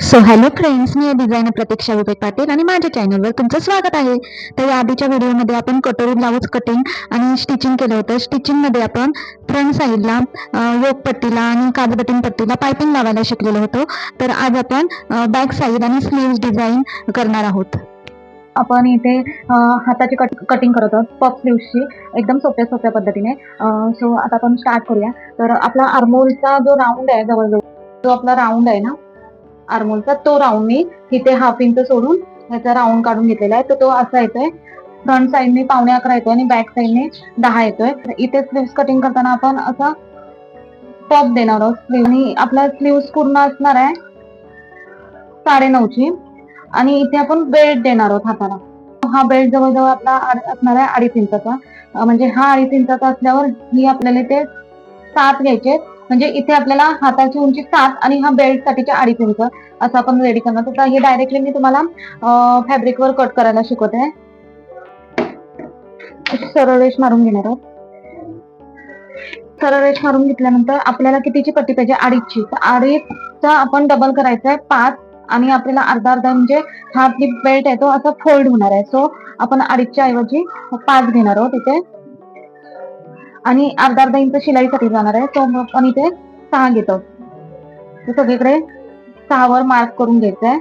So hello friends, मी designer प्रतीक्षा विवेक पाटील आणि माझ्या चॅनलवर तुमचं स्वागत आहे. तर या आधीच्या व्हिडिओमध्ये आपण कटोरी ब्लाऊज कटिंग आणि स्टिचिंग केलं होतं. स्टिचिंगमध्ये आपण फ्रंट साईडला योक पट्टीला आणि काजबटन पट्टीला पायपिंग लावायला शिकलेलो होतो. तर आज आपण बॅक साईड आणि स्लीव्ज डिझाईन करणार आहोत. आपण इथे हाताची कटिंग करत आहोत पफ स्लीव्सची, एकदम सोप्या सोप्या पद्धतीने. सो आता आपण स्टार्ट करूया. तर आपला आर्मोलचा जो राऊंड आहे, जवळजवळ जो आपला राऊंड आहे ना आर्मोलचा, तो राऊंड मी तिथे 1/2 इंच सोडून त्याचा राऊंड काढून घेतलेला आहे. तर तो असा येतोय. फ्रंट साईडने 11.25 येतोय आणि बॅक साईडने 10 येतोय. इथे स्लीव्स कटिंग करताना आपण असं पफ देणार आहोत आणि आपला स्लीव्स पूर्ण असणार आहे 9.5ची आणि इथे आपण बेल्ट देणार आहोत हाताला. हा बेल्ट जवळजवळ आपला असणार आहे 2.5 इंचाचा. म्हणजे हा 2.5 इंचाचा असल्यावर ही आपल्याला ते 7 घ्यायचे. म्हणजे इथे आपल्याला हाताची उंची 7 आणि हा बेल्ट साठीचे 2.5 इंच असं आपण रेडी करणार. तर हे डायरेक्टली मी तुम्हाला फॅब्रिकवर कट करायला शिकवते. सरळ रेष मारून घेणार आहोत. सरळ रेष मारून घेतल्यानंतर आपल्याला कितीची पट्टी पाहिजे? 2.5ची. तर 2.5चा आपण डबल करायचा आहे 5 आणि आपल्याला अर्धा अर्धा, म्हणजे हा आपली बेल्ट आहे तो असा फोल्ड होणार आहे. सो आपण 2.5च्या ऐवजी 5 घेणार आहोत इथे आणि अर्धा अर्धा इंच शिलाईसाठी जाणार आहे. सो आपण इथे 6 घेतो. सगळीकडे 6 वर मार्क करून घ्यायचं आहे.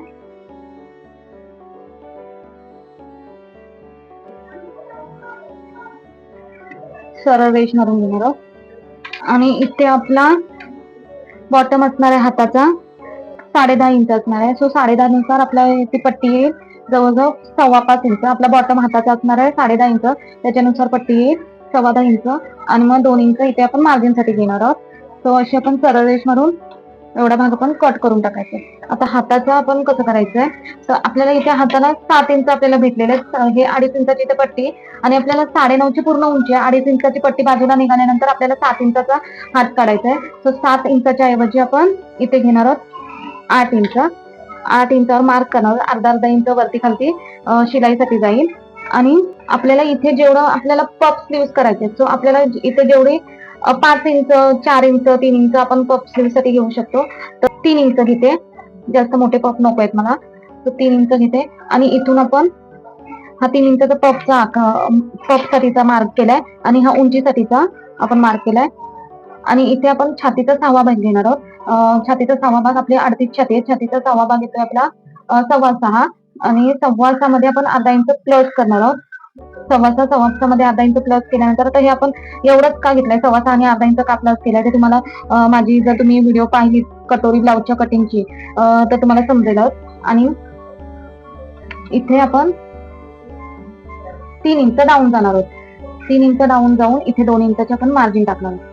सरळ रेष मारून घेणार आहोत आणि इथे आपला बॉटम असणार आहे हाताचा 10.5 इंच असणार आहे. सो 10.5 नुसार आपला ती पट्टी येईल जवळजवळ 5.25 इंच. आपला बॉटम हाताचा असणार आहे 10.5 इंच, त्याच्यानुसार पट्टी येईल 10.25 इंच आणि मग 2 इंच इथे आपण मार्जिन साठी घेणार आहोत. सो अशी आपण सरळ रेष मारून एवढा भाग आपण कट करून टाकायचा. आता हाताचा आपण कसं करायचंय, तर आपल्याला इथे हाताला 7 इंच आपल्याला भेटलेले हे 2.5 इंचाची इथे पट्टी आणि आपल्याला 9.5ची पूर्ण उंची आहे. 2.5 इंचाची पट्टी बाजूला निघाल्यानंतर आपल्याला 7 इंचाचा हात काढायचा आहे. सो 7 इंचाच्या ऐवजी आपण इथे घेणार आहोत 8 इंच. 8 इंचावर मार्क करणार, अर्धा अर्धा इंच वरती खालती शिलाईसाठी जाईल. आणि आपल्याला इथे जेवढं आपल्याला पफ स्लीव्स करायचे, सो आपल्याला इथे जेवढे 5 इंच, 4 इंच, 3 इंच आपण पफ स्लीव्स साठी घेऊ शकतो. तर 3 इंच घेते, जास्त मोठे पफ नको आहेत मला. तर 3 इंच घेते आणि इथून आपण हा 3 इंचाचा पफचा पफ साठीचा मार्क केलाय आणि हा उंचीसाठीचा आपण मार्क केलाय. आणि इथे आपण छातीचा 6वा भाग घेणार आहोत. छातीचा 6वा भाग, आपली 38 छाती आहे, छातीचा 6वा भाग येतोय आपला 6.25 आणि 6.25 मध्ये आपण अर्धा इंच प्लस करणार आहोत. 6.25 मध्ये अर्धा इंच प्लस केल्यानंतर, आता हे आपण एवढंच का घेतलंय, 6.25 आणि अर्धा इंच का प्लस केलाय ते तुम्हाला माझी जर तुम्ही व्हिडिओ पाहिली कटोरी ब्लाऊजच्या कटिंगची तर तुम्हाला समजेल. आणि इथे आपण 3 इंच डाऊन जाणार आहोत. 3 इंच डाऊन जाऊन इथे 2 इंचाचे आपण मार्जिन टाकणार आहोत.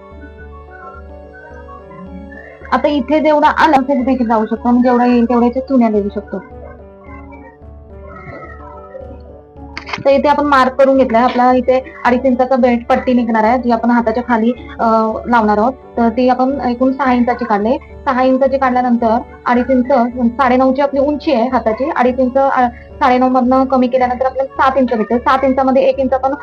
आता इथे जेवढा आला देखील जाऊ शकतो आणि जेवढा येईल तेवढ्याच्या चुन्या देऊ शकतो. तर इथे आपण मार्क करून घेतलाय. आपला इथे 2.5 इंचाचा बेल्ट पट्टी निघणार आहे, जी आपण हाताच्या खाली लावणार आहोत. तर ती आपण एकूण 6 इंचाची काढले. 6 इंचाची काढल्यानंतर 2.5 इंच, 9.5ची आपली उंची आहे हाताची. 2.5 इंच 9.5 मधनं कमी केल्यानंतर आपल्याला 7 इंच भेटते. 7 इंचामध्ये 1 इंच आपण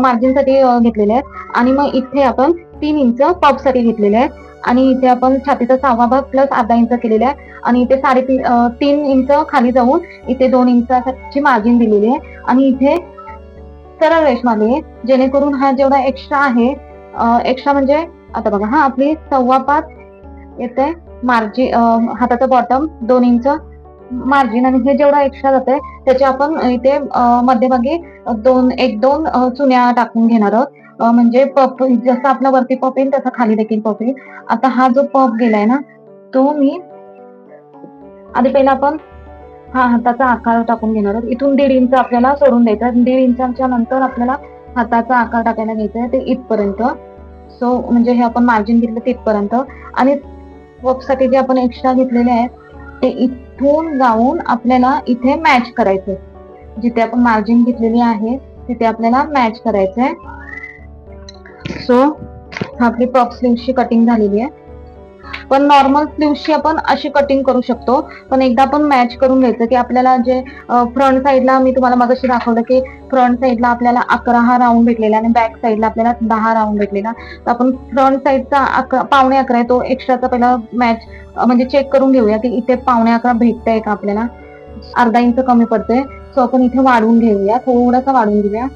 मार्जिन साठी घेतलेले आहेत आणि मग इथे आपण 3 इंच पफ साठी घेतलेले आहेत. आणि इथे आपण छातीचा 6वा भाग प्लस अर्धा इंच केलेला आहे आणि इथे 3.5 इंच खाली जाऊन इथे 2 इंचाची मार्जिन दिलेली आहे आणि इथे सरळ रेष मारली आहे, जेणेकरून हा जेवढा एक्स्ट्रा आहे, एक्स्ट्रा म्हणजे आता बघा, हा आपली 5.25 येते मार्जिन, हाताचा बॉटम 2 इंच मार्जिन आणि हे जेवढा एक्स्ट्रा जाते त्याचे आपण इथे मध्यभागी 1-2 चुन्या टाकून घेणार आहोत. म्हणजे पफ जसं आपला वरती पफ येईल तसा खाली देखील पफ येईल. आता हा जो पफ गेलाय ना, तो मी आधी पहिला आपण हा हाताचा आकार टाकून घेणार आहोत. इथून 1.5 इंच आपल्याला सोडून द्यायचा. 1.5 इंचाच्या नंतर आपल्याला हाताचा आकार टाकायला घ्यायचा आहे, ते इथपर्यंत. सो म्हणजे हे आपण मार्जिन घेतलं तिथपर्यंत आणि पफसाठी जे आपण एक्स्ट्रा घेतलेले आहेत ते इथून जाऊन आपल्याला इथे मॅच करायचं. जिथे आपण मार्जिन घेतलेली आहे तिथे आपल्याला मॅच करायचंय. सो आपली पफ स्लीव्सची कटिंग झालेली आहे. पण नॉर्मल स्लीव्सची आपण अशी कटिंग करू शकतो. पण एकदा आपण मॅच करून घ्यायचं की आपल्याला जे फ्रंट साईडला मी तुम्हाला मगाशी दाखवलं की फ्रंट साईडला आपल्याला 11 हा राऊंड भेटलेला आणि बॅक साईडला आपल्याला 10 राऊंड भेटलेला. तर आपण फ्रंट साईडचा पावणे 11 आहे तो एक्स्ट्राचा पहिला मॅच म्हणजे चेक करून घेऊया की इथे पावणे 11 भेटतंय का आपल्याला. अर्धा इंच कमी पडतंय. सो आपण इथे वाढवून घेऊया, थोडासा वाढवून घेऊया.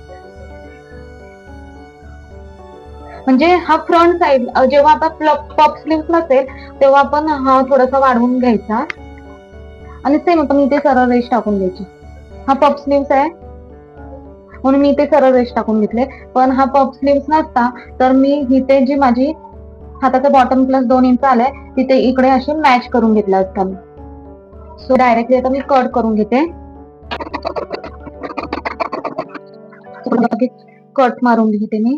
म्हणजे हा फ्रंट साईड जेव्हा आता पफ स्लीव्ह नसेल तेव्हा आपण हा थोडासा वाढवून घ्यायचा आणि सेम आपण इथे सरळ रेष टाकून घ्यायची. हा पफ स्लीव्ह आहे म्हणून मी इथे सरळ रेष टाकून घेतले. पण हा पफ स्लीव्ह नसता तर मी इथे जी माझी हाताचा बॉटम प्लस 2 इंच आलाय तिथे इकडे अशी मॅच करून घेतला असता. सो डायरेक्टली आता मी कट करून घेते. कट मारून घेते मी.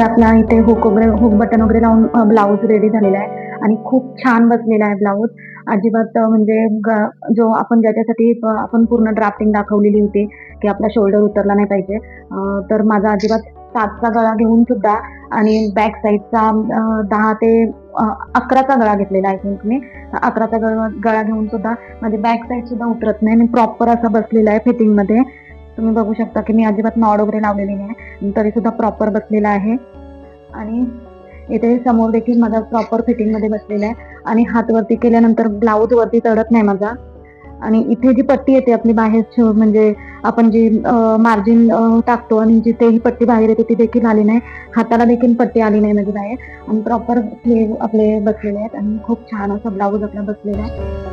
आपला इथे हुक बटन वगैरे लावून ब्लाऊज रेडी झालेला आहे आणि खूप छान बसलेला आहे ब्लाऊज. अजिबात म्हणजे जो आपण ज्याच्यासाठी आपण पूर्ण ड्राफ्टिंग दाखवलेली होती की आपला शोल्डर उतरला नाही पाहिजे, तर माझा अजिबात 7चा गळा घेऊन सुद्धा आणि बॅक साईडचा 10 ते 11चा गळा घेतलेला आहे थिंक मी. 11चा गळा घेऊन सुद्धा माझी बॅक साईड सुद्धा उतरत नाही आणि प्रॉपर असा बसलेला आहे फिटिंग मध्ये. तुम्ही बघू शकता की मी अजिबात नॉड वगैरे लावलेली नाही, तरी सुद्धा प्रॉपर बसलेला आहे. आणि इथे समोर देखील माझा प्रॉपर फिटिंग मध्ये बसलेला आहे आणि हात वरती केल्यानंतर ब्लाऊज वरती चढत नाही माझा. आणि इथे जी पट्टी येते आपली बाहेर म्हणजे आपण जी मार्जिन टाकतो आणि जिथे ही पट्टी बाहेर येते ती देखील आली नाही. हाताला देखील पट्टी आली नाही माझी बाहेर आणि प्रॉपर स्लीव आपले बसलेले आहेत आणि खूप छान असा ब्लाऊज आपला बसलेला आहे.